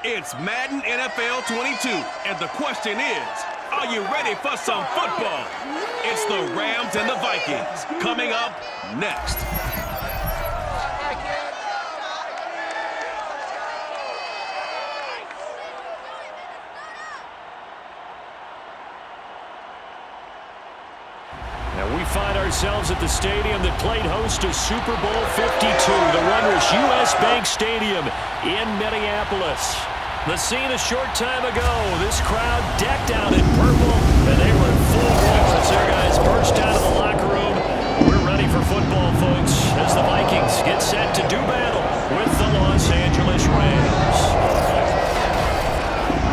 It's Madden NFL 22, and the question is, are you ready for some football? It's the Rams and the Vikings, coming up next. We find ourselves at the stadium that played host to Super Bowl 52, the wondrous U.S. Bank Stadium in Minneapolis. The scene a short time ago, this crowd decked out in purple, and they were in full bloom as their guys burst out of the locker room. We're ready for football, folks, as the Vikings get set to do battle with the Los Angeles Rams.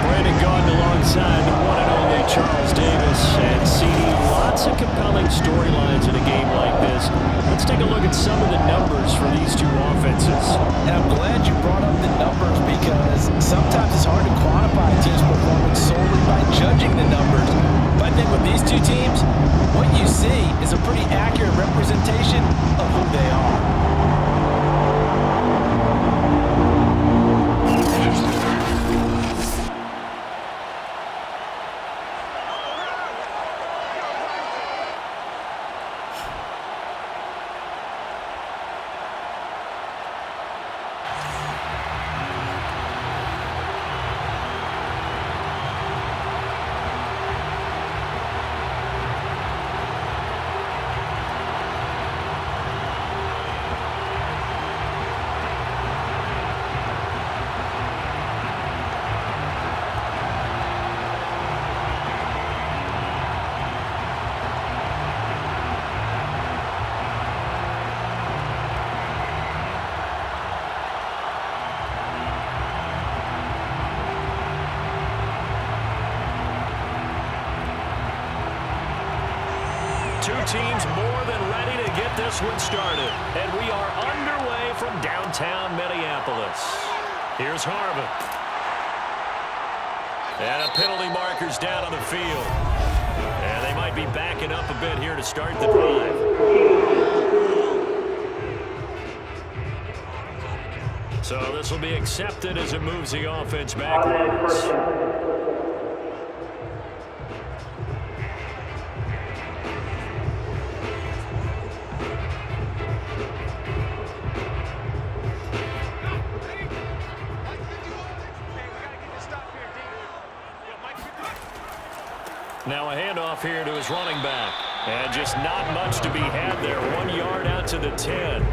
Brandon Gaudin alongside the one and only Charles Davis, and CD, lots of compelling storylines in a game like this. Let's take a look at some of the numbers for these two offenses. And I'm glad you brought up the numbers because sometimes it's hard to quantify a team's performance solely by judging the numbers. But I think with these two teams, what you see is a pretty accurate representation of who they are. Two teams more than ready to get this one started. And we are underway from downtown Minneapolis. Here's Harvin. And a penalty marker's down on the field. And they might be backing up a bit here to start the drive. So this will be accepted as it moves the offense backwards. Now a handoff here to his running back. And just not much to be had there. 1 yard out to the 10.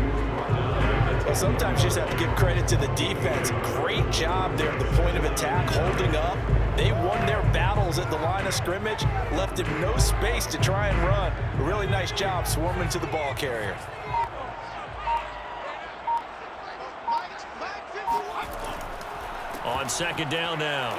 Well, sometimes you just have to give credit to the defense. Great job there at the point of attack, holding up. They won their battles at the line of scrimmage, left him no space to try and run. A really nice job swarming to the ball carrier. On second down now.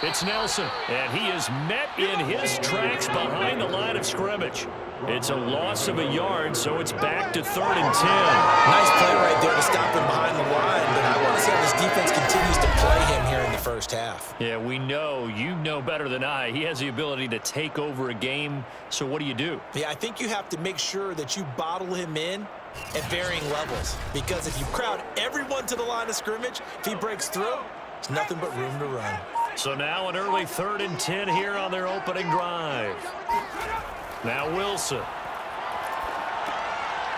It's Nelson, and he is met in his tracks behind the line of scrimmage. It's a loss of a yard, so it's back to 3rd and 10. Nice play right there to stop him behind the line, but I want to see how this defense continues to play him here in the first half. Yeah, we know. You know better than I. He has the ability to take over a game, so what do? Yeah, I think you have to make sure that you bottle him in at varying levels, because if you crowd everyone to the line of scrimmage, if he breaks through, there's nothing but room to run. So now an early 3rd and 10 here on their opening drive. Now Wilson.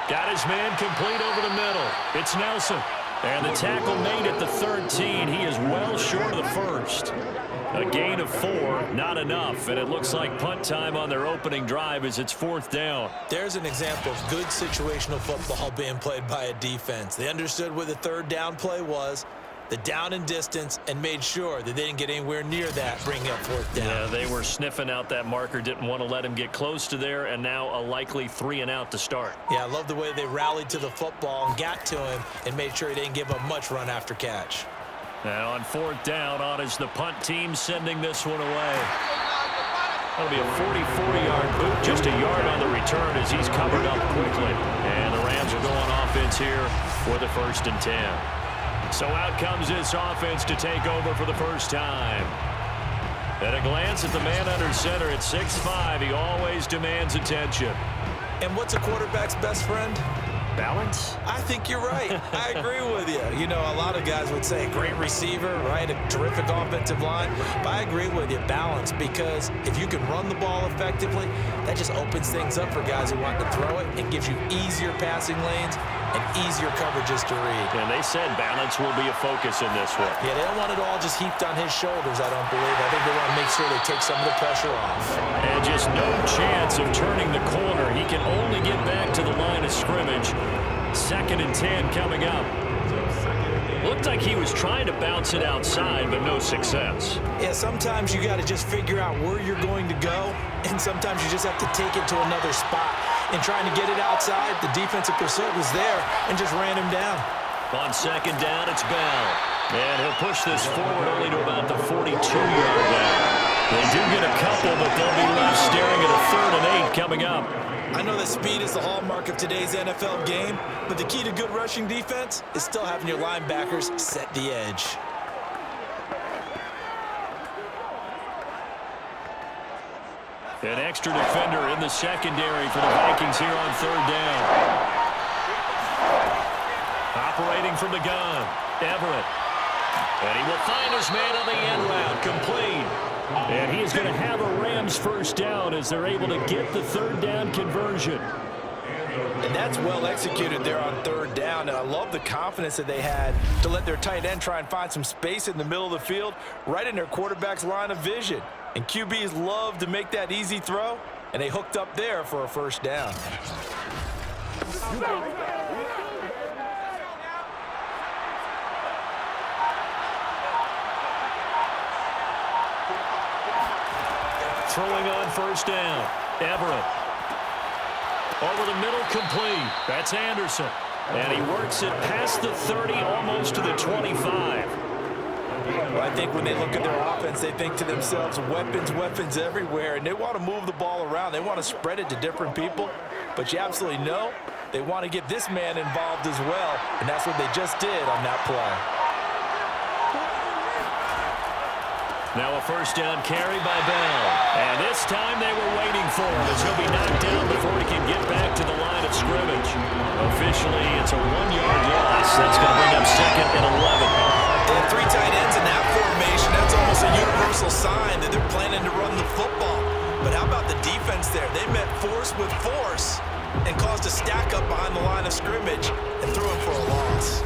Got his man complete over the middle. It's Nelson. And the tackle made at the 13. He is well short of the first. A gain of 4, not enough. And it looks like punt time on their opening drive as it's 4th down. There's an example of good situational football being played by a defense. They understood where the 3rd down play was, the down and distance, and made sure that they didn't get anywhere near that, bringing up 4th down. Yeah, they were sniffing out that marker, didn't want to let him get close to there, and now a likely 3 and out to start. Yeah, I love the way they rallied to the football and got to him and made sure he didn't give up much run after catch. Now on 4th down, on is the punt team sending this one away. That'll be a 44-yard boot, just a yard on the return as he's covered up quickly. And the Rams will go on offense here for the 1st and 10. So out comes this offense to take over for the first time. At a glance at the man under center at 6'5", he always demands attention. And what's a quarterback's best friend? Balance? I think you're right. I agree with you. You know, a lot of guys would say great receiver, right? A terrific offensive line. But I agree with you, balance, because if you can run the ball effectively, that just opens things up for guys who want to throw it and gives you easier passing lanes and easier coverages to read. And they said balance will be a focus in this one. Yeah, they don't want it all just heaped on his shoulders, I don't believe. I think they want to make sure they take some of the pressure off. And just no chance of turning the corner. He can only get back to the line of scrimmage. 2nd and 10 coming up. Looked like he was trying to bounce it outside, but no success. Yeah, sometimes you got to just figure out where you're going to go, and sometimes you just have to take it to another spot. And trying to get it outside, the defensive pursuit was there and just ran him down. On 2nd down, it's Bell. And he'll push this forward only to about the 42-yard line. They do get a couple, but they'll be left staring at a 3rd and 8 coming up. I know that speed is the hallmark of today's NFL game, but the key to good rushing defense is still having your linebackers set the edge. An extra defender in the secondary for the Vikings here on 3rd down. Operating from the gun, Everett. And he will find his man on the end route, complete. And he is going to have a Rams 1st down as they're able to get the 3rd down conversion. And that's well executed there on 3rd down. And I love the confidence that they had to let their tight end try and find some space in the middle of the field, right in their quarterback's line of vision. And QBs love to make that easy throw, and they hooked up there for a 1st down. Throwing on 1st down, Everett. Over the middle, complete. That's Anderson. And he works it past the 30, almost to the 25. Well, I think when they look at their offense, they think to themselves, weapons, weapons everywhere, and they want to move the ball around. They want to spread it to different people, but you absolutely know they want to get this man involved as well, and that's what they just did on that play. Now a 1st down carry by Bell. And this time they were waiting for him as he'll be knocked down before he can get back to the line of scrimmage. Officially, it's a 1-yard loss. That's going to bring up 2nd and 11. They have 3 tight ends in that formation. That's almost a universal sign that they're planning to run the football. But how about the defense there? They met force with force and caused a stack up behind the line of scrimmage and threw him for a loss.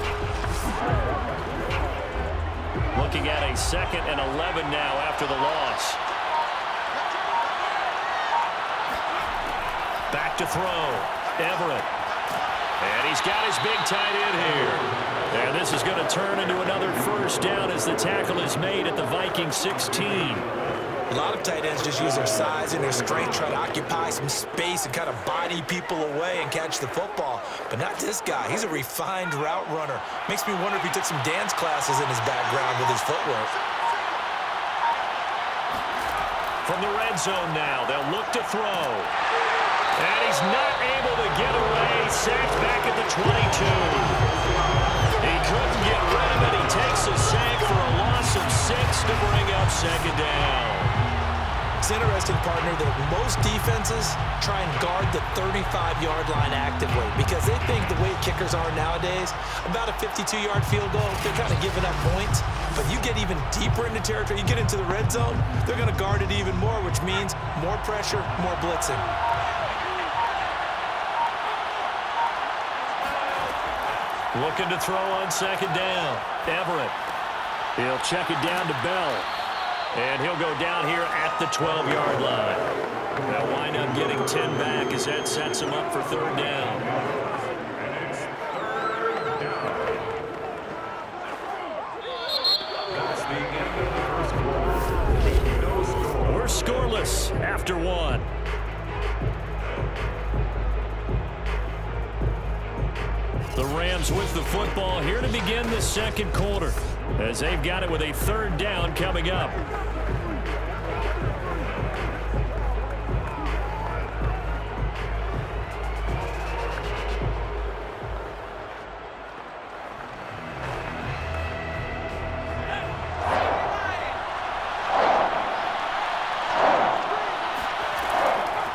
Looking at a 2nd and 11 now after the loss. Back to throw. Everett. And he's got his big tight end here. And this is going to turn into another 1st down as the tackle is made at the Vikings 16. A lot of tight ends just use their size and their strength, try to occupy some space and kind of body people away and catch the football. But not this guy. He's a refined route runner. Makes me wonder if he took some dance classes in his background with his footwork. From the red zone now, they'll look to throw. And he's not able to get away. Sacked back at the 22. He couldn't get rid of it. He takes a sack for a loss of 6 to bring up 2nd down. It's interesting, partner, that most defenses try and guard the 35-yard line actively because they think the way kickers are nowadays, about a 52-yard field goal, they're kind of giving up points. But you get even deeper into territory, you get into the red zone, they're going to guard it even more, which means more pressure, more blitzing. Looking to throw on 2nd down. Everett. He'll check it down to Bell. And he'll go down here at the 12-yard line. They'll wind up getting 10 back as that sets him up for 3rd down. We're scoreless after 1. The Rams with the football here to begin the 2nd quarter as they've got it with a 3rd down coming up.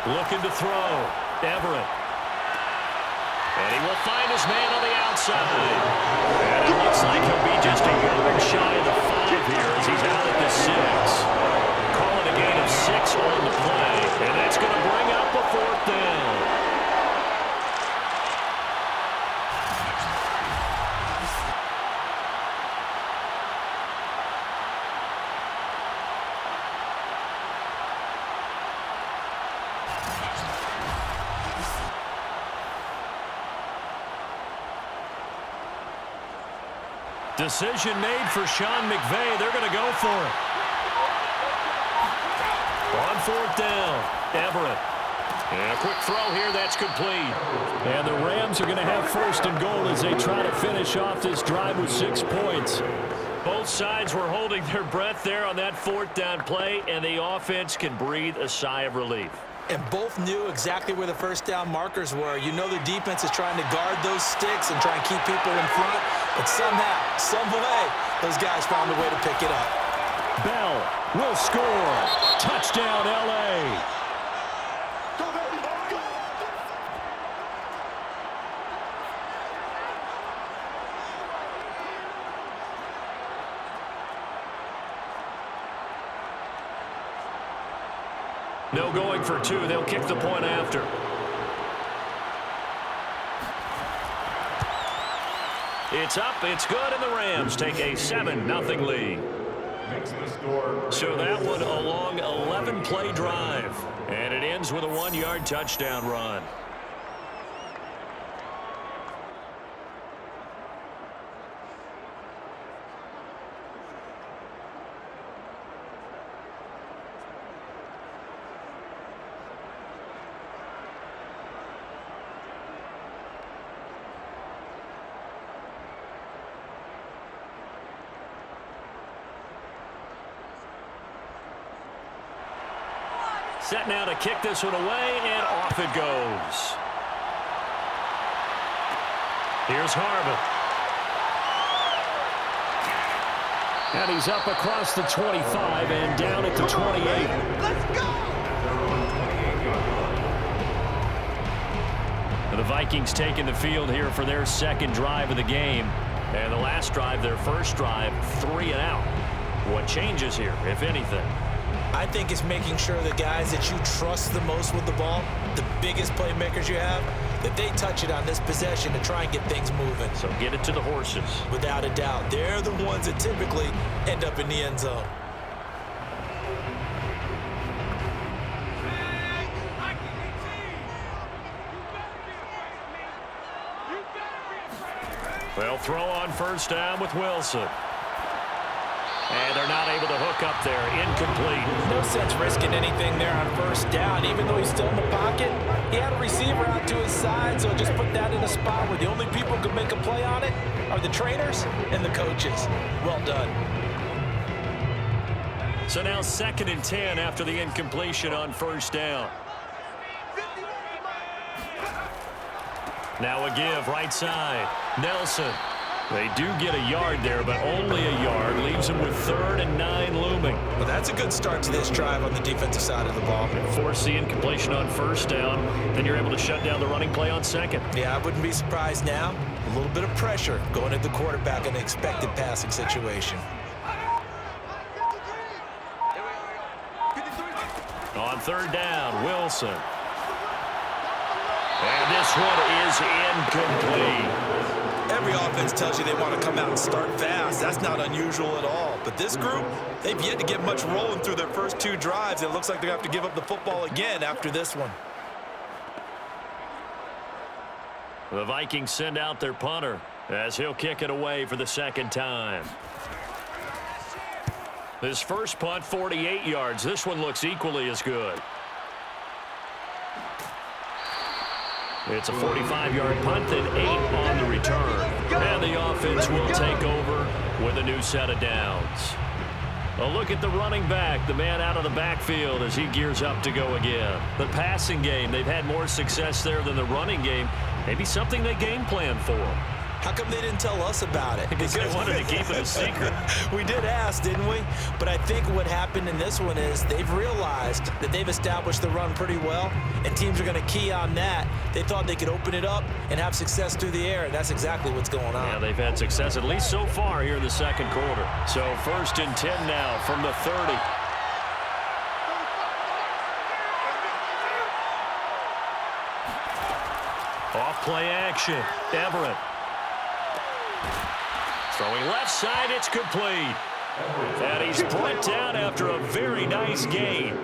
Looking to throw. Everett. And he will find his man on the outside. And it looks like he'll be just a yard shy of the 5 here as he's out at the 6. Call it a gain of 6 on the play. And that's going to bring up a 4th down. Decision made for Sean McVay. They're going to go for it. On 4th down, Everett. And a quick throw here, that's complete. And the Rams are going to have 1st and goal as they try to finish off this drive with 6 points. Both sides were holding their breath there on that 4th down play, and the offense can breathe a sigh of relief. And both knew exactly where the 1st down markers were. You know the defense is trying to guard those sticks and try and keep people in front. But somehow, some way, those guys found a way to pick it up. Bell will score. Touchdown, L.A. No going for 2. They'll kick the point after. It's up, it's good, and the Rams take a 7-0 lead. So that one a long 11-play drive. And it ends with a 1-yard touchdown run. Set now to kick this one away, and off it goes. Here's Harvin. And he's up across the 25 and down at the 28. Let's go! The Vikings taking the field here for their 2nd drive of the game. And the last drive, their 1st drive, 3 and out. What changes here, if anything? I think it's making sure the guys that you trust the most with the ball, the biggest playmakers you have, that they touch it on this possession to try and get things moving. So get it to the horses. Without a doubt. They're the ones that typically end up in the end zone. Well, throw on 1st down with Wilson. And they're not able to hook up there. Incomplete. No sense risking anything there on 1st down. Even though he's still in the pocket, he had a receiver out to his side, so just put that in a spot where the only people who can make a play on it are the trainers and the coaches. Well done. So now 2nd and 10 after the incompletion on 1st down. Now a give right side. Nelson. They do get a yard there, but only a yard. Leaves them with 3rd and 9 looming. Well, that's a good start to this drive on the defensive side of the ball. Force the incompletion on 1st down. Then you're able to shut down the running play on 2nd. Yeah, I wouldn't be surprised now. A little bit of pressure going at the quarterback in an expected passing situation. On 3rd down, Wilson. And this one is incomplete. Every offense tells you they want to come out and start fast. That's not unusual at all. But this group, they've yet to get much rolling through their first 2 drives. It looks like they're going to have to give up the football again after this one. The Vikings send out their punter as he'll kick it away for the 2nd time. His first punt, 48 yards. This one looks equally as good. It's a 45-yard punt, then 8 on the return. And the offense will take over with a new set of downs. A look at the running back, the man out of the backfield as he gears up to go again. The passing game, they've had more success there than the running game. Maybe something they game plan for. How come they didn't tell us about it? Because they wanted to keep it a secret. We did ask, didn't we? But I think what happened in this one is they've realized that they've established the run pretty well, and teams are going to key on that. They thought they could open it up and have success through the air, and that's exactly what's going on. Yeah, they've had success at least so far here in the second quarter. So 1st and 10 now from the 30. Off play action. Everett. Throwing left side, it's complete. And he's brought down after a very nice gain.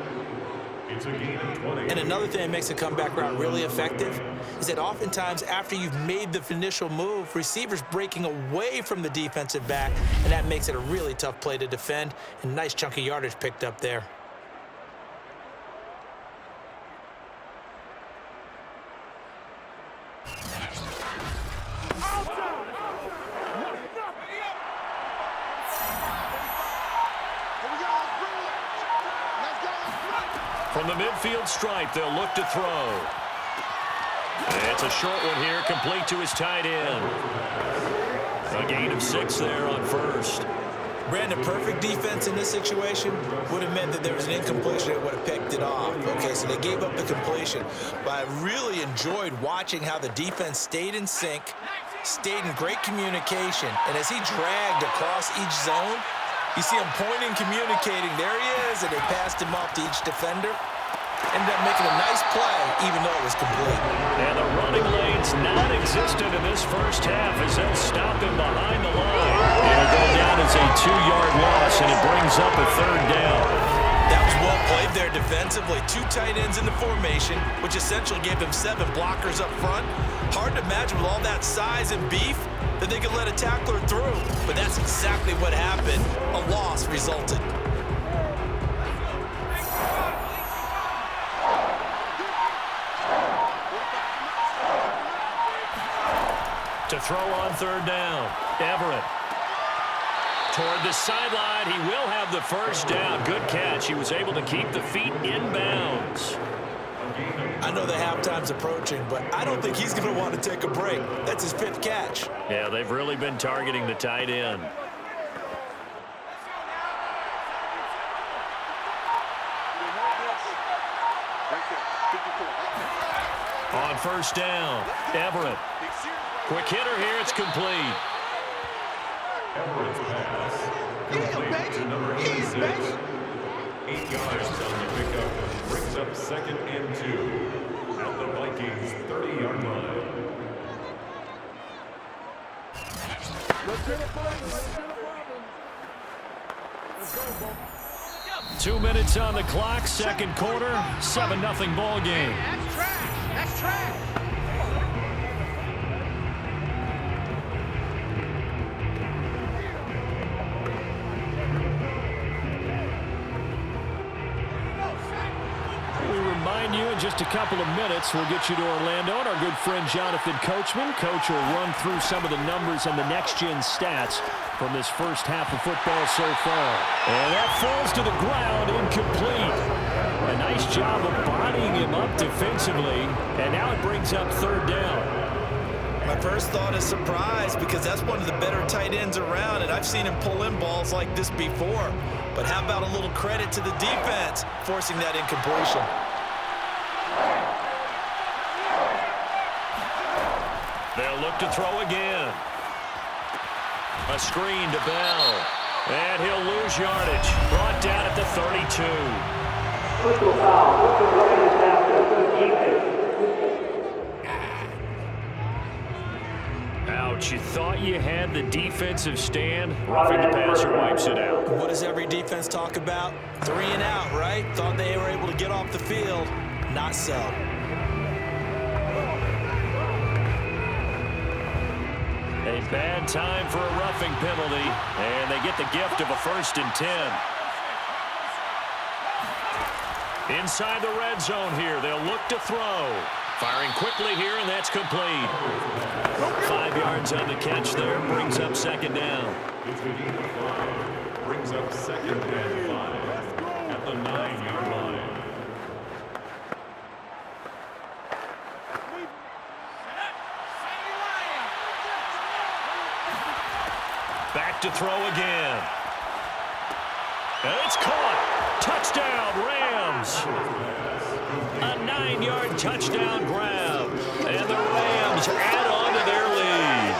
It's a gain of 20. And another thing that makes a comeback route really effective is that oftentimes after you've made the initial move, receivers breaking away from the defensive back, and that makes it a really tough play to defend. And a nice chunk of yardage picked up there. From the midfield stripe, they'll look to throw. It's a short one here, complete to his tight end. A gain of 6 there on 1st. Brandon, perfect defense in this situation would have meant that there was an incompletion that would have picked it off. Okay, so they gave up the completion. But I really enjoyed watching how the defense stayed in sync, stayed in great communication. And as he dragged across each zone, you see him pointing, communicating. There he is, and they passed him off to each defender. Ended up making a nice play, even though it was complete. And the running lane's non-existent in this first half as they'll stop him behind the line. It'll go down as a 2-yard loss, and it brings up a 3rd down. That was well played there defensively. 2 tight ends in the formation, which essentially gave them 7 blockers up front. Hard to imagine with all that size and beef that they could let a tackler through. But that's exactly what happened. A loss resulted. To throw on 3rd down, Everett. Toward the sideline, he will have the 1st down. Good catch. He was able to keep the feet in bounds. I know the halftime's approaching, but I don't think he's going to want to take a break. That's his 5th catch. Yeah, they've really been targeting the tight end. On 1st down, Everett. Quick hitter here, it's complete. Everett's pass complete to number 86. 8 yards on the pickup. Brings up 2nd and 2 at the Vikings 30-yard line. 2 minutes on the clock, second quarter, 7-0 ball game. That's trash. That's trash. You in just a couple of minutes. We'll get you to Orlando and our good friend Jonathan Coachman. Coach will run through some of the numbers and the next-gen stats from this first half of football so far. And that falls to the ground, incomplete. A nice job of bodying him up defensively, and now it brings up 3rd down. My first thought is surprise, because that's one of the better tight ends around, and I've seen him pull in balls like this before. But how about a little credit to the defense forcing that incompletion? They'll look to throw again. A screen to Bell. And he'll lose yardage. Brought down at the 32. Personal foul. Personal running is after 13. Ouch, you thought you had the defensive stand. Roughing the passer wipes it out. What does every defense talk about? 3 and out, right? Thought they were able to get off the field. Not so. A bad time for a roughing penalty, and they get the gift of a 1st and 10. Inside the red zone here, they'll look to throw. Firing quickly here, and that's complete. 5 yards on the catch there, brings up 2nd down. Brings up 2nd and 5 at the 9-yard line. to throw again. And it's caught. Touchdown, Rams. A 9-yard touchdown grab. And the Rams add on to their lead.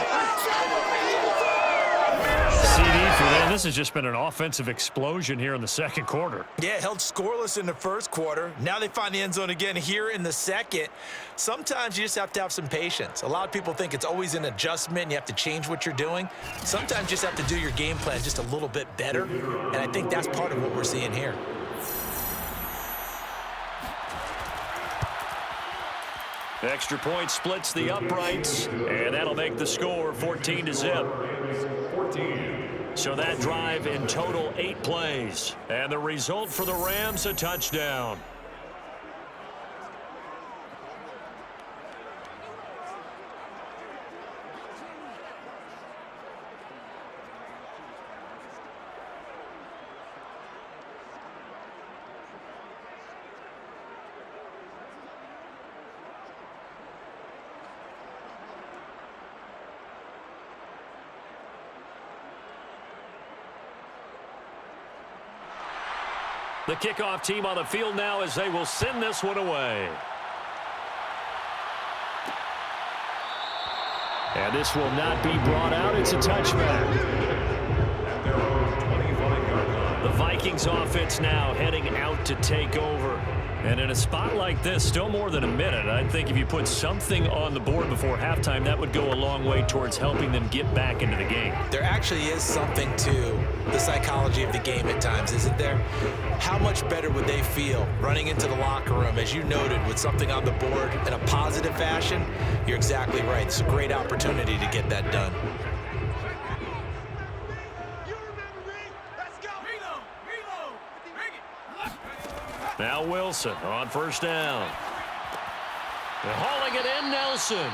CD for them. This has just been an offensive explosion here in the second quarter. Yeah, held scoreless in the first quarter. Now they find the end zone again here in the second. Sometimes you just have to have some patience. A lot of people think it's always an adjustment. You have to change what you're doing. Sometimes you just have to do your game plan just a little bit better. And I think that's part of what we're seeing here. Extra point splits the uprights, and that'll make the score 14-0. So that drive in total 8 plays. And the result for the Rams, a touchdown. The kickoff team on the field now as they will send this one away. And this will not be brought out. It's a touchback. At their own 25-yard line. The Vikings offense now heading out to take over. And in a spot like this, still more than a minute, I think if you put something on the board before halftime, that would go a long way towards helping them get back into the game. There actually is something to the psychology of the game at times, isn't there? How much better would they feel running into the locker room, as you noted, with something on the board in a positive fashion? You're exactly right. It's a great opportunity to get that done. Now Wilson on first down. And hauling it in, Nelson.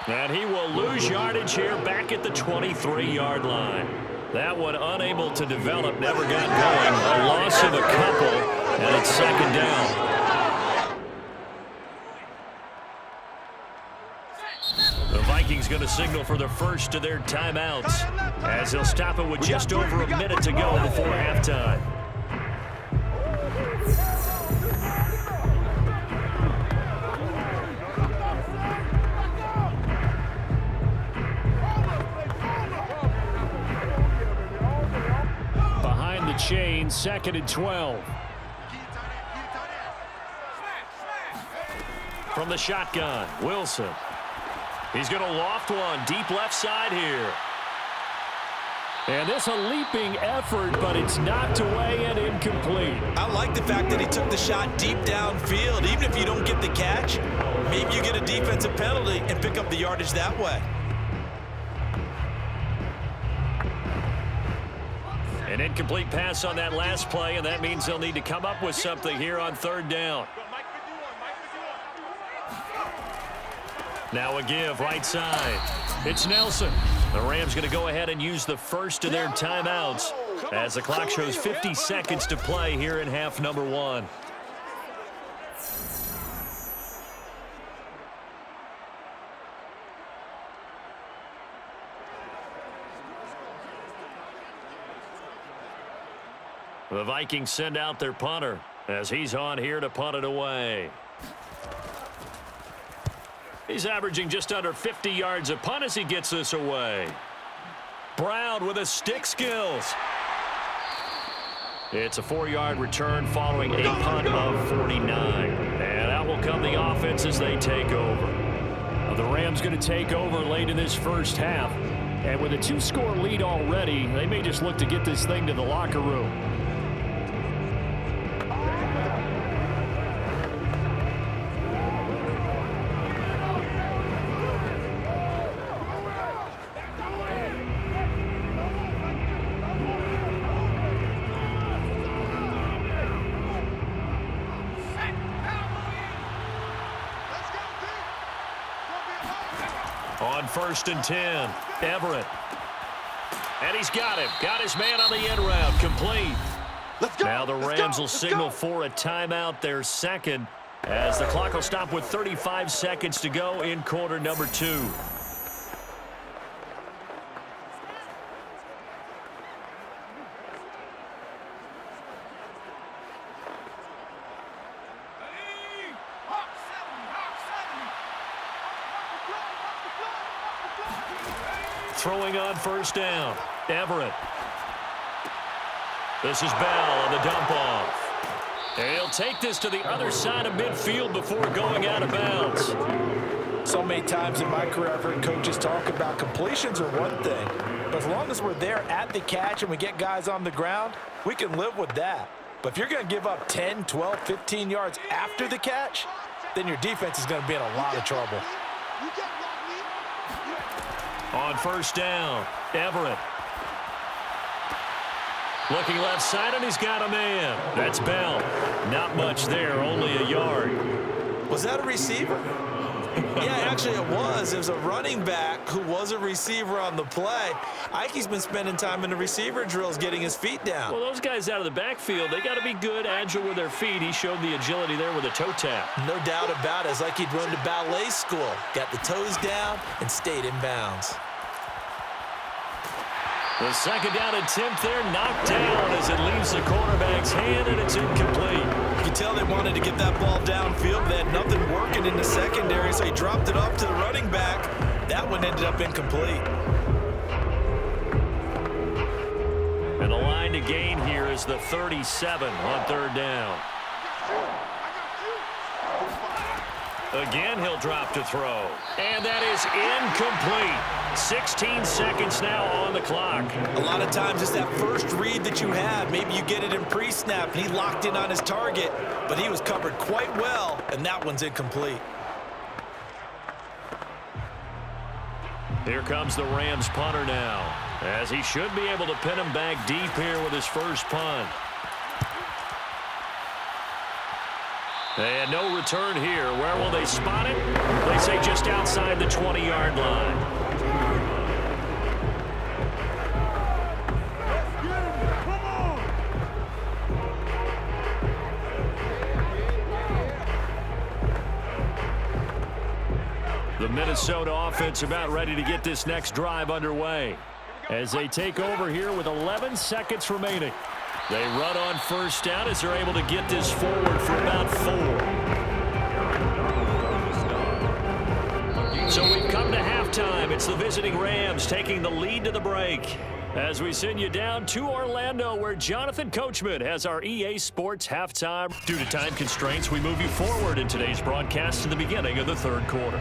And he will lose yardage here back at the 23-yard line. That one unable to develop, never got going. A loss of a couple, and it's second down. The Vikings going to signal for the first of their timeouts as they'll stop it with just over a minute to go before halftime. Chain, 2nd and 12. From the shotgun, Wilson. He's going to loft one deep left side here. And this a leaping effort, but it's knocked away and incomplete. I like the fact that he took the shot deep downfield. Even if you don't get the catch, maybe you get a defensive penalty and pick up the yardage that way. An incomplete pass on that last play, and that means they'll need to come up with something here on third down. Now a give right side. It's Nelson. The Rams going to go ahead and use the first of their timeouts as the clock shows 50 seconds to play here in half number 1. The Vikings send out their punter as he's on here to punt it away. He's averaging just under 50 yards a punt as he gets this away. Brown with his stick skills. It's a 4-yard return following a punt of 49. And out will come the offense as they take over. The Rams going to take over late in this first half. And with a 2-score lead already, they may just look to get this thing to the locker room. On 1st and 10, Everett. And he's got him. Got his man on the end route. Complete. Now the Rams will signal for a timeout, their second, as the clock will stop with 35 seconds to go in quarter number 2. throwing on first down. Everett. This is Bell on the dump off. He'll take this to the other side of midfield before going out of bounds. So many times in my career, I've heard coaches talk about completions are one thing. But as long as we're there at the catch and we get guys on the ground, we can live with that. But if you're going to give up 10, 12, 15 yards after the catch, then your defense is going to be in a lot of trouble. On first down, Everett. Looking left side, and he's got a man. That's Bell. Not much there, only a yard. Was that a receiver? Yeah, actually it was. It was a running back who was a receiver on the play. Ike's been spending time in the receiver drills getting his feet down. Well, those guys out of the backfield, they got to be good, agile with their feet. He showed the agility there with a toe tap. No doubt about it. It's like he'd run to ballet school. Got the toes down and stayed in bounds. The second down attempt there knocked down as it leaves the quarterback's hand, and it's incomplete. You could tell they wanted to get that ball downfield. They had nothing working in the secondary, so he dropped it off to the running back. That one ended up incomplete. And the line to gain here is the 37 on third down. Again, he'll drop to throw. And that is incomplete. 16 seconds now on the clock. A lot of times it's that first read that you have. Maybe you get it in pre-snap, and he locked in on his target, but he was covered quite well, and that one's incomplete. Here comes the Rams punter now, as he should be able to pin him back deep here with his first punt. And no return here. Where will they spot it? They say just outside the 20-yard line. The Minnesota offense about ready to get this next drive underway as they take over here with 11 seconds remaining. They run on first down as they're able to get this forward for about 4. So we've come to halftime. It's the visiting Rams taking the lead to the break as we send you down to Orlando, where Jonathan Coachman has our EA Sports halftime. Due to time constraints, we move you forward in today's broadcast to the beginning of the third quarter.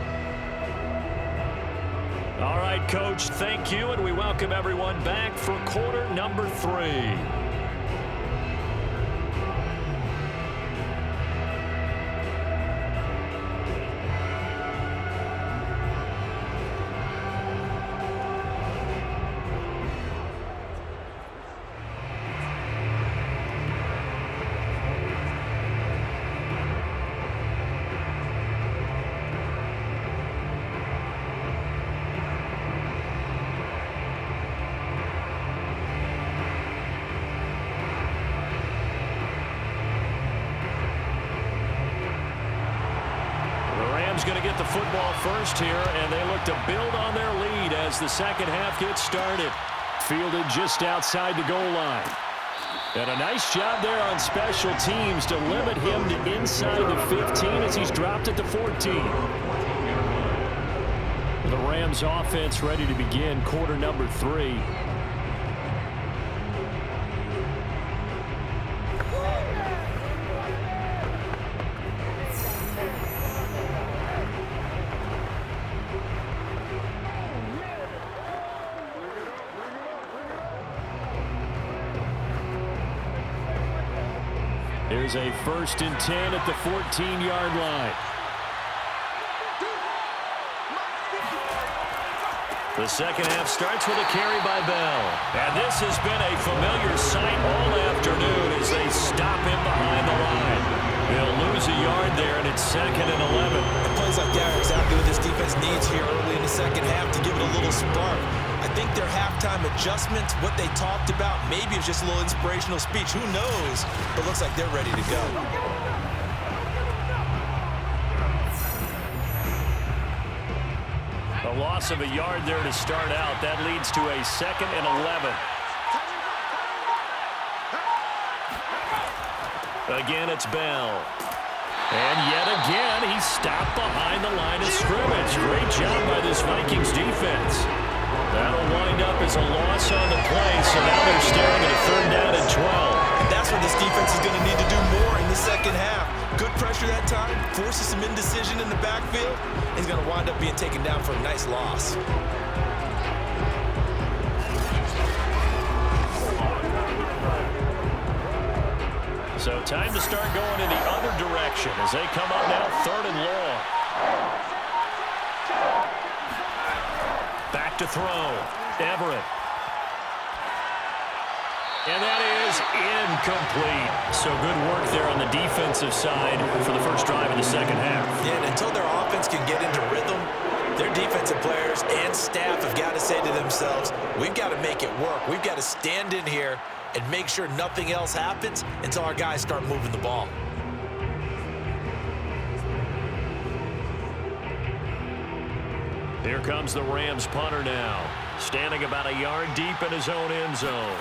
All right, Coach, thank you, and we welcome everyone back for quarter number 3. Going to get the football first here, and they look to build on their lead as the second half gets started. Fielded just outside the goal line. And a nice job there on special teams to limit him to inside the 15 as he's dropped it to 14. The Rams offense ready to begin quarter number 3. Here's a 1st and 10 at the 14-yard line. The second half starts with a carry by Bell. And this has been a familiar sight all afternoon as they stop him behind the line. They'll lose a yard there, and it's 2nd and 11. Plays like that are exactly what this defense needs here early in the second half to give it a little spark. I think their halftime adjustments, what they talked about, maybe it's just a little inspirational speech. Who knows? But looks like they're ready to go. A loss of a yard there to start out. That leads to a 2nd and 11. Again, it's Bell. And yet again, he's stopped behind the line of scrimmage. Great job by this Vikings defense. That'll wind up as a loss on the play, so now they're staring at a 3rd down and 12. And that's what this defense is going to need to do more in the second half. Good pressure that time, forces some indecision in the backfield. He's going to wind up being taken down for a nice loss. So time to start going in the other direction as they come up now 3rd and long. Back to throw. Everett. And that is incomplete. So good work there on the defensive side for the first drive of the second half. Yeah, and until their offense can get into rhythm, their defensive players and staff have got to say to themselves, we've got to make it work. We've got to stand in here and make sure nothing else happens until our guys start moving the ball. Here comes the Rams punter now, standing about a yard deep in his own end zone.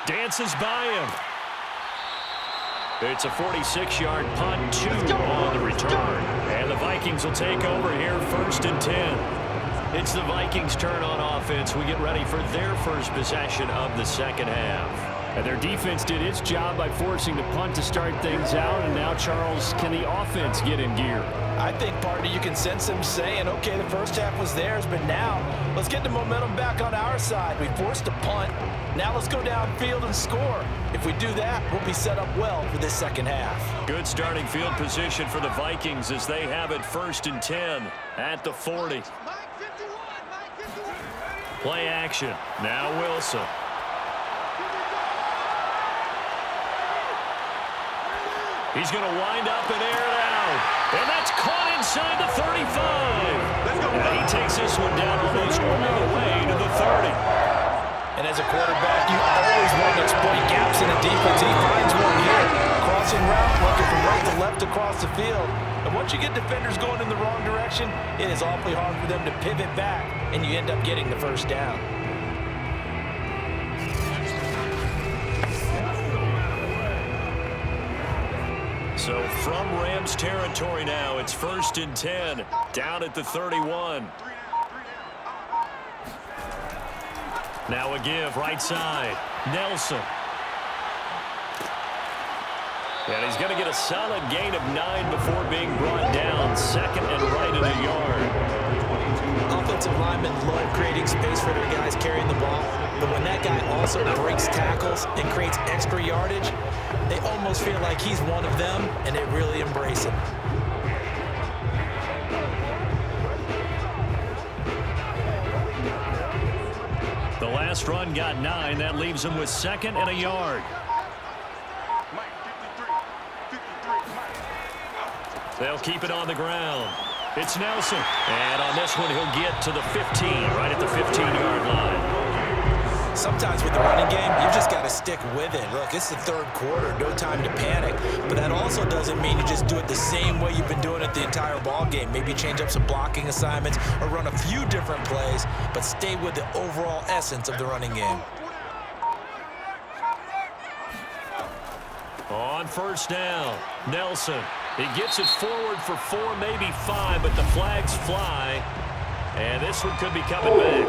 Dances by him. It's a 46-yard punt, 2 on the return. And the Vikings will take over here 1st and 10. It's the Vikings' turn on offense. We get ready for their first possession of the second half. And their defense did its job by forcing the punt to start things out. And now, Charles, can the offense get in gear? I think, partner, you can sense them saying, okay, the first half was theirs, but now let's get the momentum back on our side. We forced a punt. Now let's go downfield and score. If we do that, we'll be set up well for this second half. Good starting field position for the Vikings as they have it 1st and 10 at the 40. Play action. Now Wilson. He's going to wind up and air it out. And that's caught inside the 35. And he takes this one down almost all the way to the 30. And as a quarterback, you always want to exploit gaps in the defense. He finds one here. Crossing route, looking from right to left across the field. And once you get defenders going in the wrong direction, it is awfully hard for them to pivot back, and you end up getting the first down. So from Rams territory now, it's 1st and 10, down at the 31. Now a give, right side, Nelson. And he's going to get a solid gain of 9 before being brought down, 2nd and right at a yard. Offensive linemen love creating space for their guys carrying the ball, but when that guy also breaks tackles and creates extra yardage, they almost feel like he's one of them, and they really embrace him. The last run got 9. That leaves him with 2nd and a yard. They'll keep it on the ground. It's Nelson. And on this one, he'll get to the 15, right at the 15-yard line. Sometimes with the running game, you just got to stick with it. Look, it's the 3rd quarter, no time to panic. But that also doesn't mean you just do it the same way you've been doing it the entire ball game. Maybe change up some blocking assignments or run a few different plays, but stay with the overall essence of the running game. On 1st down, Nelson. He gets it forward for 4, maybe 5, but the flags fly. And this one could be coming back.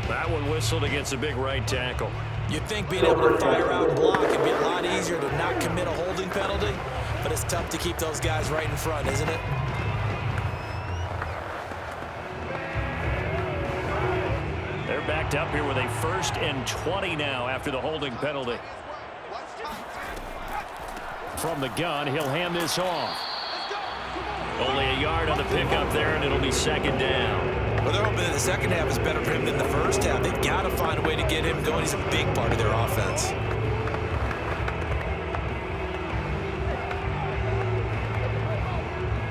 That one whistled against a big right tackle. You'd think being able to fire out and block would be a lot easier to not commit a holding penalty, but it's tough to keep those guys right in front, isn't it? They're backed up here with a 1st and 20 now after the holding penalty. From the gun, he'll hand this off. Only a yard on the pickup there, and it'll be 2nd down. Well, they're hoping that the second half is better for him than the first half. They've got to find a way to get him going. He's a big part of their offense.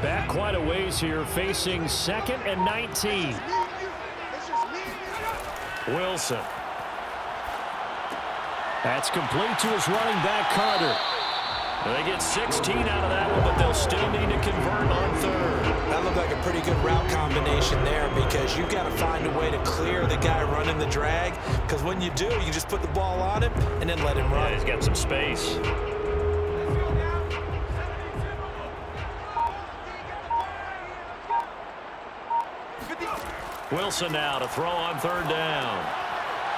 Back quite a ways here, facing 2nd and 19. Wilson. That's complete to his running back, Carter. They get 16 out of that one, but they'll still need to convert on 3rd. That looked like a pretty good route combination there because is you've got to find a way to clear the guy running the drag, because when you do, you just put the ball on him and then let him run. Yeah, he's got some space. Wilson now to throw on third down.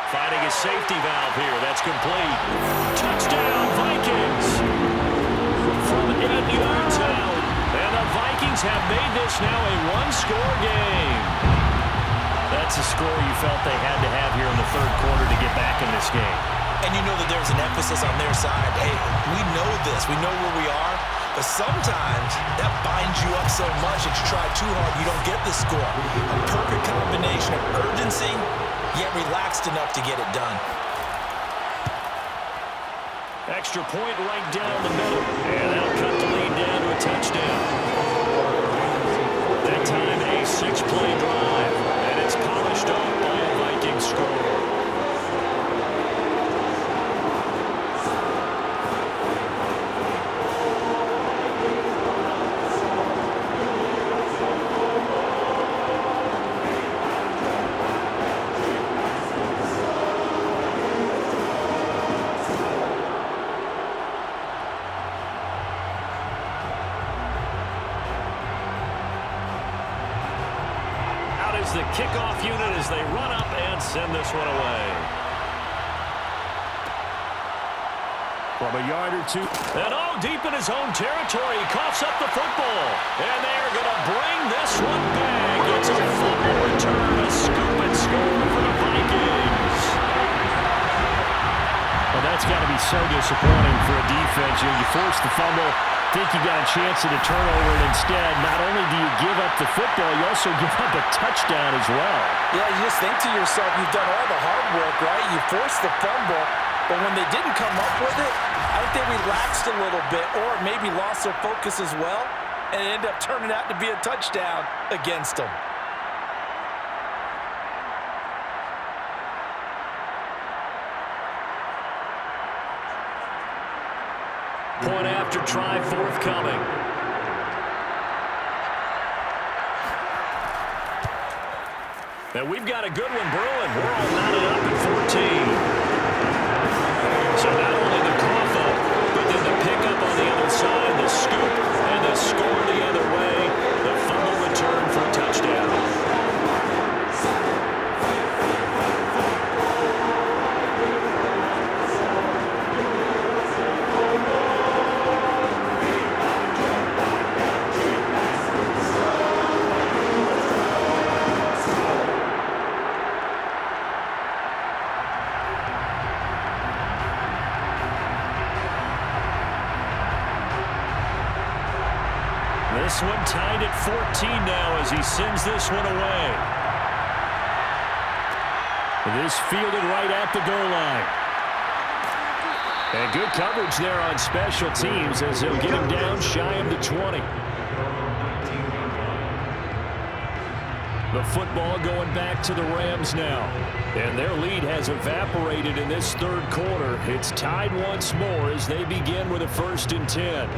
Finding his safety valve here. That's complete. Touchdown, Vikings! From 8 yards out. And the Vikings have made this now a one-score game. That's a score you felt they had to have here in the third quarter to get back in this game. And you know that there's an emphasis on their side. Hey, we know this. We know where we are. But sometimes that binds you up so much that you try too hard, you don't get the score. A perfect combination of urgency, yet relaxed enough to get it done. Extra point right down the middle. And that'll cut the lead down to a touchdown. That time a 6-play drive. And it's polished off by a Vikings score. The kickoff unit as they run up and send this one away. From a yard or two. And deep in his own territory. He coughs up the football. And they're going to bring this one back. It's a fumble return. A scoop and score for the Vikings. Well, that's got to be so disappointing for a defense. You force the fumble. Think you got a chance at a turnover, and instead, not only do you give up the football, you also give up a touchdown as well. Yeah, you just think to yourself, you've done all the hard work, right? You forced the fumble, but when they didn't come up with it, I think they relaxed a little bit, or maybe lost their focus as well, and it ended up turning out to be a touchdown against them. Point after try forthcoming. And we've got a good one brewing. We're all knotted up at 14. So not only the cough up, but then the pickup on the other side, the scoop, and the score the other way. The fumble return for a touchdown. This one tied at 14 now as he sends this one away. This fielded right at the goal line. And good coverage there on special teams as they'll get him down shy of the 20. The football going back to the Rams now. And their lead has evaporated in this third quarter. It's tied once more as they begin with a 1st and 10.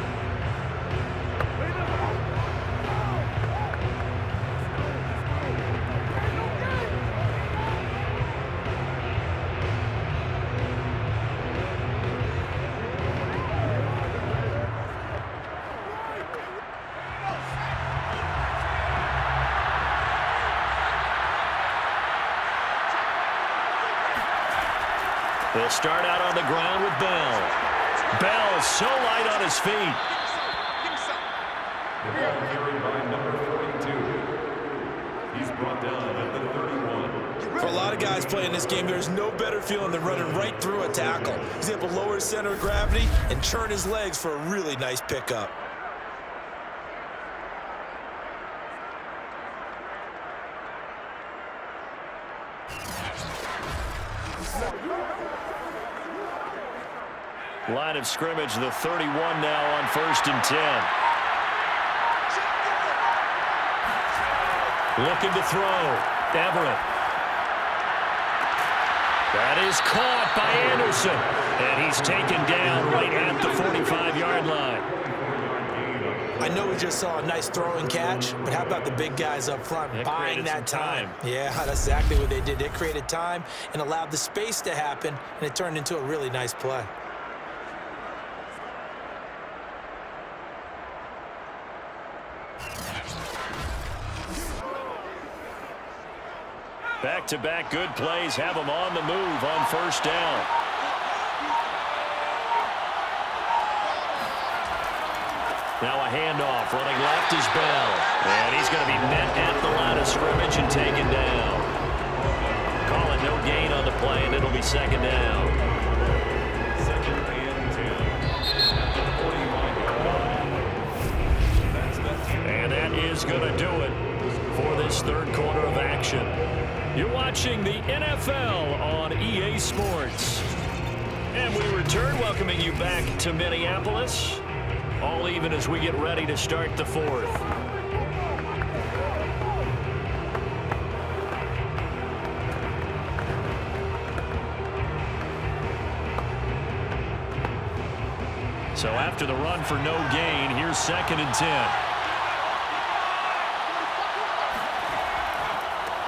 They'll start out on the ground with Bell. Bell so light on his feet. The ball carried by number 42. He's brought down at the 31. For a lot of guys playing this game, there's no better feeling than running right through a tackle. He's able to lower his center of gravity and turn his legs for a really nice pickup. Line of scrimmage, the 31 now on 1st and 10. Looking to throw. Everett. That is caught by Anderson. And he's taken down right at the 45-yard line. I know we just saw a nice throwing catch, but how about the big guys up front buying that time? Yeah, that's exactly what they did. They created time and allowed the space to happen, and it turned into a really nice play. Back-to-back good plays have them on the move on first down. Now a handoff. Running left is Bell. And he's going to be met at the line of scrimmage and taken down. Call it no gain on the play, and it'll be second down. Second and 10. And that is going to do it for this third quarter of action. You're watching the NFL on EA Sports. And we return, welcoming you back to Minneapolis. All even as we get ready to start the fourth. So after the run for no gain, here's second and 10.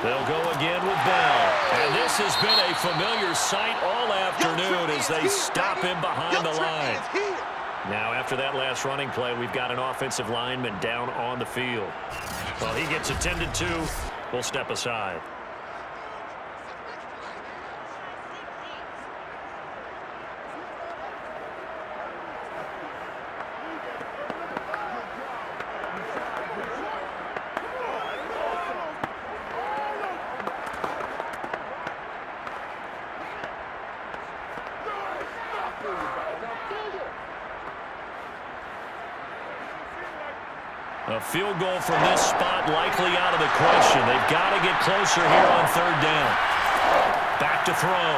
They'll go again with Bell. And this has been a familiar sight all afternoon as they stop him behind the line. Now, after that last running play, we've got an offensive lineman down on the field. Well, he gets attended to. We'll step aside. A field goal from this spot likely out of the question. They've got to get closer here on third down. Back to throw.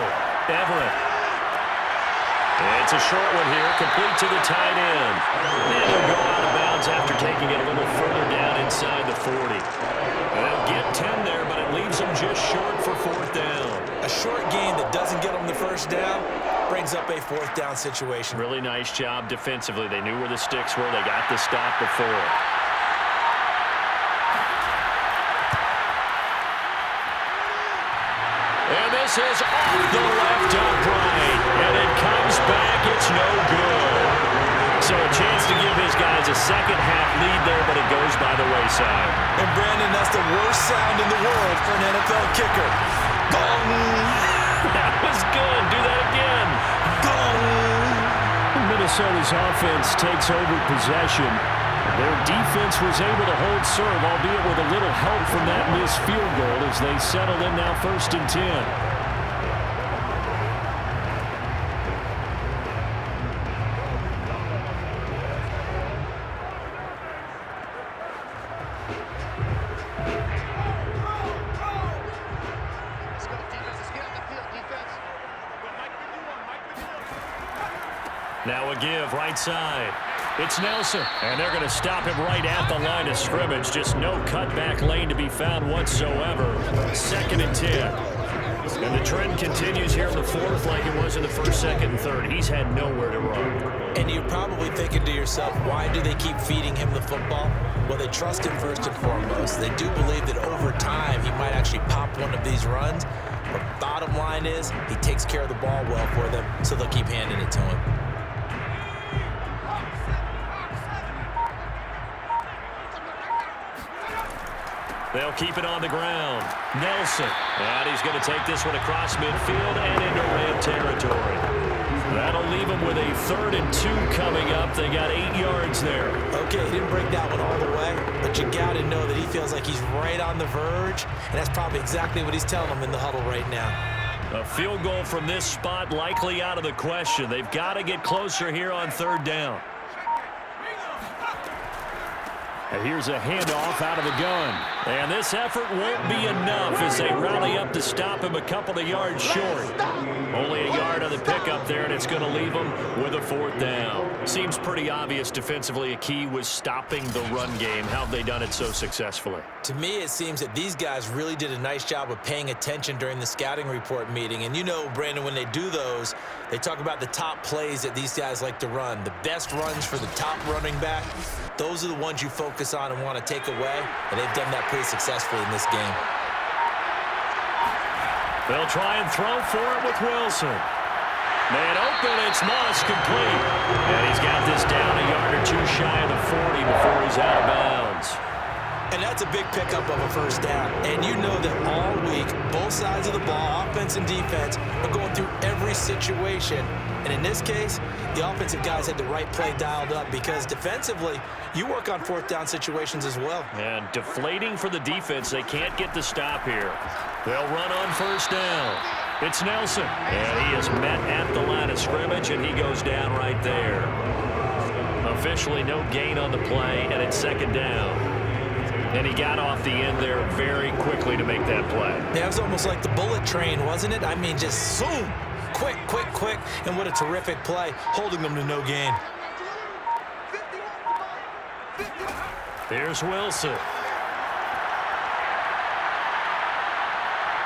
Everett. It's a short one here, complete to the tight end. And he'll go out of bounds after taking it a little further down inside the 40. They'll get 10 there, but it leaves them just short for fourth down. A short gain that doesn't get them the first down brings up a fourth down situation. Really nice job defensively. They knew where the sticks were. They got the stop before. And this is off the left upright. And it comes back. It's no good. So a chance to give his guys a second-half lead there, but it goes by the wayside. And, Brandon, that's the worst sound in the world for an NFL kicker. Gong! That was good. Do that again. Gong! Minnesota's offense takes over possession. Their defense was able to hold serve, albeit with a little help from that missed field goal as they settle in now first and 10. Now a give right side. It's Nelson, and they're going to stop him right at the line of scrimmage. Just no cutback lane to be found whatsoever. Second and 10. And the trend continues here in the fourth like it was in the first, second, and third. He's had nowhere to run. And you're probably thinking to yourself, why do they keep feeding him the football? Well, they trust him first and foremost. They do believe that over time he might actually pop one of these runs. But bottom line is he takes care of the ball well for them, so they'll keep handing it to him. They'll keep it on the ground. Nelson. And he's going to take this one across midfield and into red territory. That'll leave them with a 3rd and 2 coming up. They got 8 yards there. Okay, he didn't break that one all the way, but you got to know that he feels like he's right on the verge, and that's probably exactly what he's telling them in the huddle right now. A field goal from this spot likely out of the question. They've got to get closer here on third down. And here's a handoff out of the gun. And this effort won't be enough as they rally up to stop him a couple of yards short. Only a yard on the pickup there, and it's going to leave them with a 4th down. Seems pretty obvious defensively a key was stopping the run game. How have they done it so successfully? To me, it seems that these guys really did a nice job of paying attention during the scouting report meeting. And you know, Brandon, when they do those, they talk about the top plays that these guys like to run. The best runs for the top running back. Those are the ones you focus on and want to take away, and they've done that pretty successfully in this game. They'll try and throw for it with Wilson. Man open, it's Moss complete. And he's got this down a yard or 2 shy of the 40 before he's out of bounds. And that's a big pickup of a 1st down. And you know that all week, both sides of the ball, offense and defense, are going through every situation. And in this case, the offensive guys had the right play dialed up because defensively, you work on 4th down situations as well. And deflating for the defense. They can't get the stop here. They'll run on 1st down. It's Nelson. And he is met at the line of scrimmage, and he goes down right there. Officially no gain on the play, and it's 2nd down. And he got off the end there very quickly to make that play. Yeah, it was almost like the bullet train, wasn't it? I mean, just zoom. Quick, quick, quick. And what a terrific play, holding them to no gain. Here's Wilson.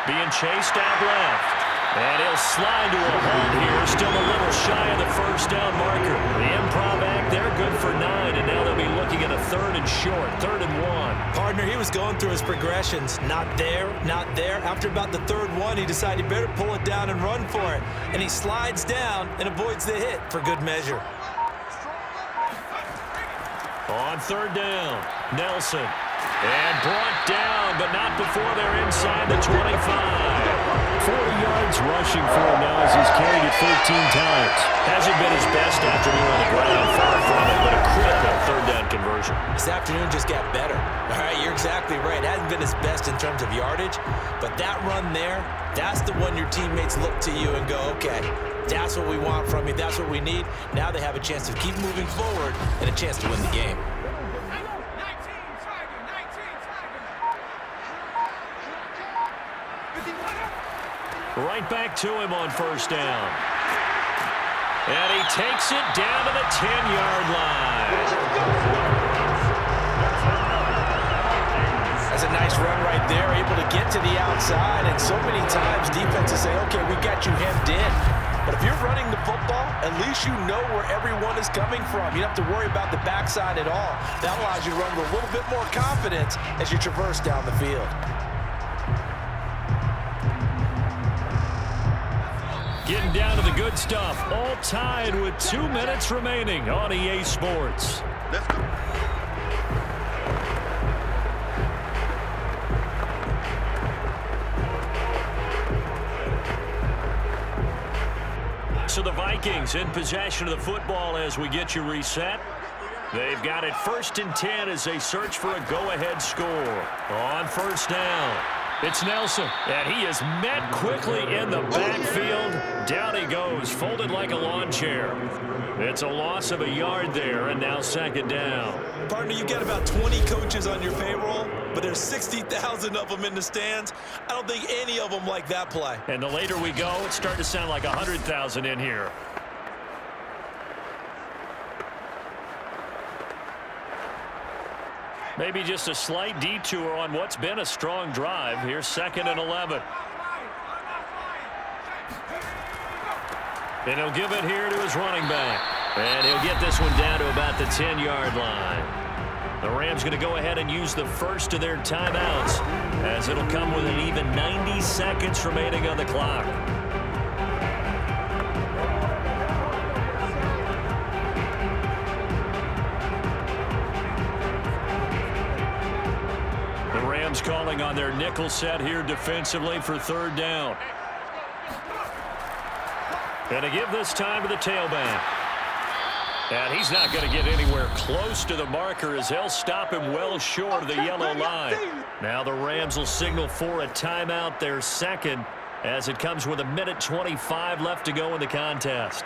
Being chased out left. And he'll slide to a halt here. Still a little shy of the 1st down marker. The improv act there, good for 9. And now they'll be looking at a 3rd and short, 3rd and 1. Partner, he was going through his progressions. Not there, not there. After about the 3rd one, he decided he better pull it down and run for it. And he slides down and avoids the hit for good measure. On 3rd down, Nelson. And brought down, but not before they're inside the 25. 40 yards rushing for him now as he's carried it 13 times. Hasn't been his best afternoon on the ground, far from it, but a critical 3rd down conversion. This afternoon just got better. All right, you're exactly right. It hasn't been his best in terms of yardage, but that run there, that's the one your teammates look to you and go, okay, that's what we want from you. That's what we need. Now they have a chance to keep moving forward and a chance to win the game. Right back to him on 1st down. And he takes it down to the 10-yard line. That's a nice run right there, able to get to the outside. And so many times defenses say, okay, we got you hemmed in. But if you're running the football, at least you know where everyone is coming from. You don't have to worry about the backside at all. That allows you to run with a little bit more confidence as you traverse down the field. Getting down to the good stuff. All tied with 2 minutes remaining on EA Sports. Let's go. So the Vikings in possession of the football as we get you reset. They've got it 1st and 10 as they search for a go-ahead score. On 1st down, it's Nelson, and he is met quickly in the backfield. Down he goes, folded like a lawn chair. It's a loss of a yard there, and now 2nd down. Partner, you got about 20 coaches on your payroll, but there's 60,000 of them in the stands. I don't think any of them like that play. And the later we go, it's starting to sound like 100,000 in here. Maybe just a slight detour on what's been a strong drive. Here's 2nd and 11. And he'll give it here to his running back. And he'll get this one down to about the 10-yard line. The Rams going to go ahead and use the first of their timeouts as it'll come with an even 90 seconds remaining on the clock. Calling on their nickel set here defensively for 3rd down. And to give this time to the tailback. And he's not going to get anywhere close to the marker as they'll stop him well short of the yellow line. Now the Rams will signal for a timeout, their 2nd, as it comes with 1:25 left to go in the contest.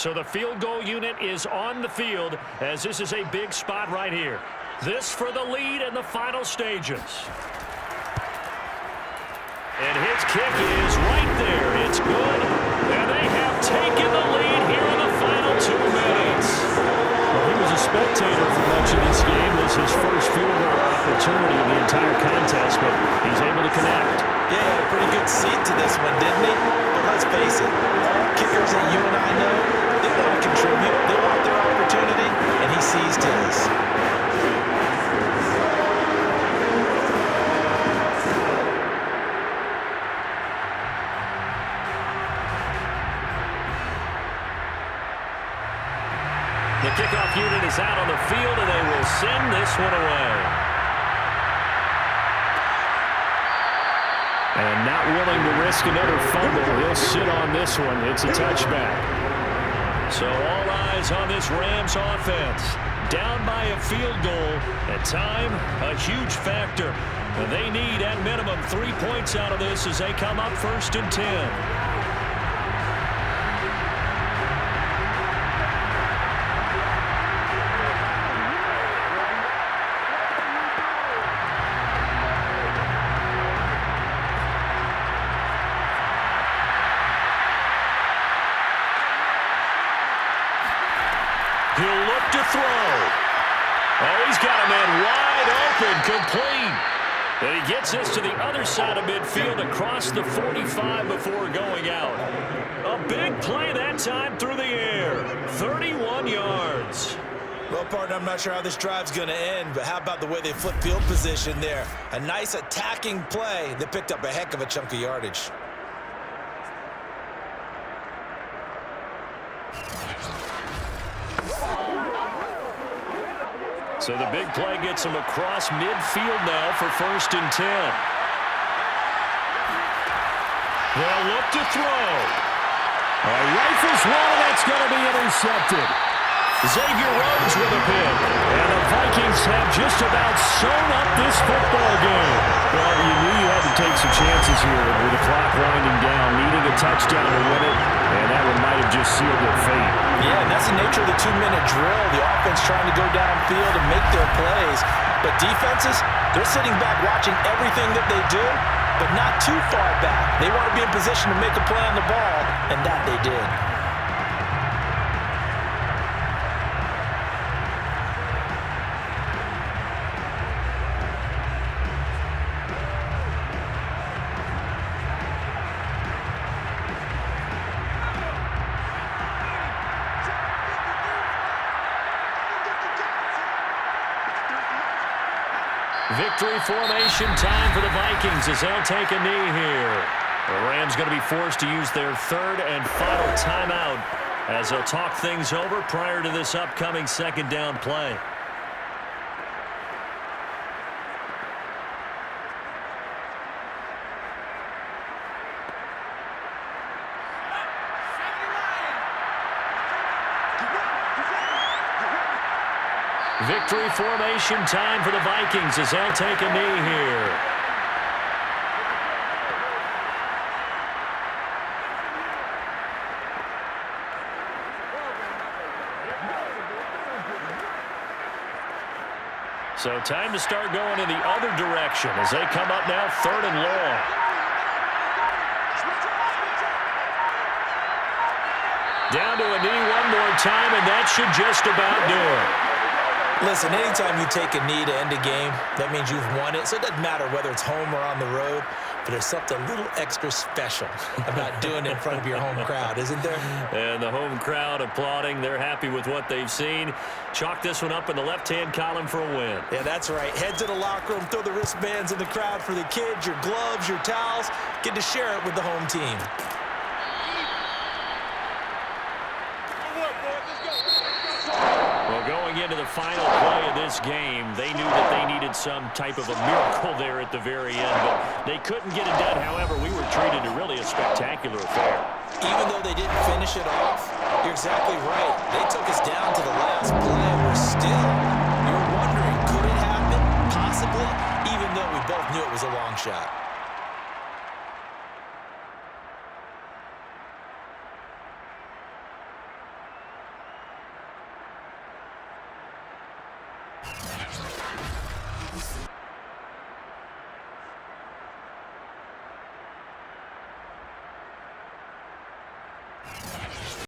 So the field goal unit is on the field as this is a big spot right here. This for the lead in the final stages. And his kick is right there. It's good. And they have taken the lead here in the final 2 minutes. Well, he was a spectator for much of this game. This is his first field goal opportunity in the entire contest, but he's able to connect. Yeah, he had a pretty good seat to this one, didn't he? But let's face it, all kickers that you and I know, they want to contribute. They want their opportunity, and he seized his. The kickoff unit is out on the field, and they will send this one away. And not willing to risk another fumble. He'll sit on this one. It's a touchback. So all eyes on this Rams offense. Down by a field goal. At time, a huge factor. And they need, at minimum, 3 points out of this as they come up 1st and 10. He'll look to throw. Oh, he's got a man wide open, complete. And he gets this to the other side of midfield across the 45 before going out. A big play that time through the air. 31 yards. Well, partner, I'm not sure how this drive's going to end, but how about the way they flip field position there? A nice attacking play that picked up a heck of a chunk of yardage. So the big play gets him across midfield now for 1st and 10. They'll look to throw. Rifles one, and that's going to be intercepted. Xavier Rhodes with a pick. And the Vikings have just about sewn up this football game. Well, you knew you had to take some chances here with the clock winding down, needing a touchdown to win it, and that one might have just sealed their fate. Yeah, and that's the nature of the 2-minute drill. The offense trying to go downfield and make their plays. But defenses, they're sitting back watching everything that they do, but not too far back. They want to be in position to make a play on the ball, and that they did. Victory formation time for the Vikings as they'll take a knee here. The Rams going to be forced to use their 3rd and final timeout as they'll talk things over prior to this upcoming 2nd down play. Victory formation time for the Vikings as they'll take a knee here. So time to start going in the other direction as they come up now 3rd and long. Down to a knee one more time, and that should just about do it. Listen, anytime you take a knee to end a game, that means you've won it. So it doesn't matter whether it's home or on the road, but there's something a little extra special about doing it in front of your home crowd, isn't there? And the home crowd applauding. They're happy with what they've seen. Chalk this one up in the left-hand column for a win. Yeah, that's right. Head to the locker room, throw the wristbands in the crowd for the kids, your gloves, your towels. Get to share it with the home team. Well, going into the final play of this game, they knew that they needed some type of a miracle there at the very end, but they couldn't get it done. However, we were treated to really a spectacular affair. Even though they didn't finish it off, you're exactly right. They took us down to the last play, and we're still, you're wondering, could it happen? Possibly, even though we both knew it was a long shot.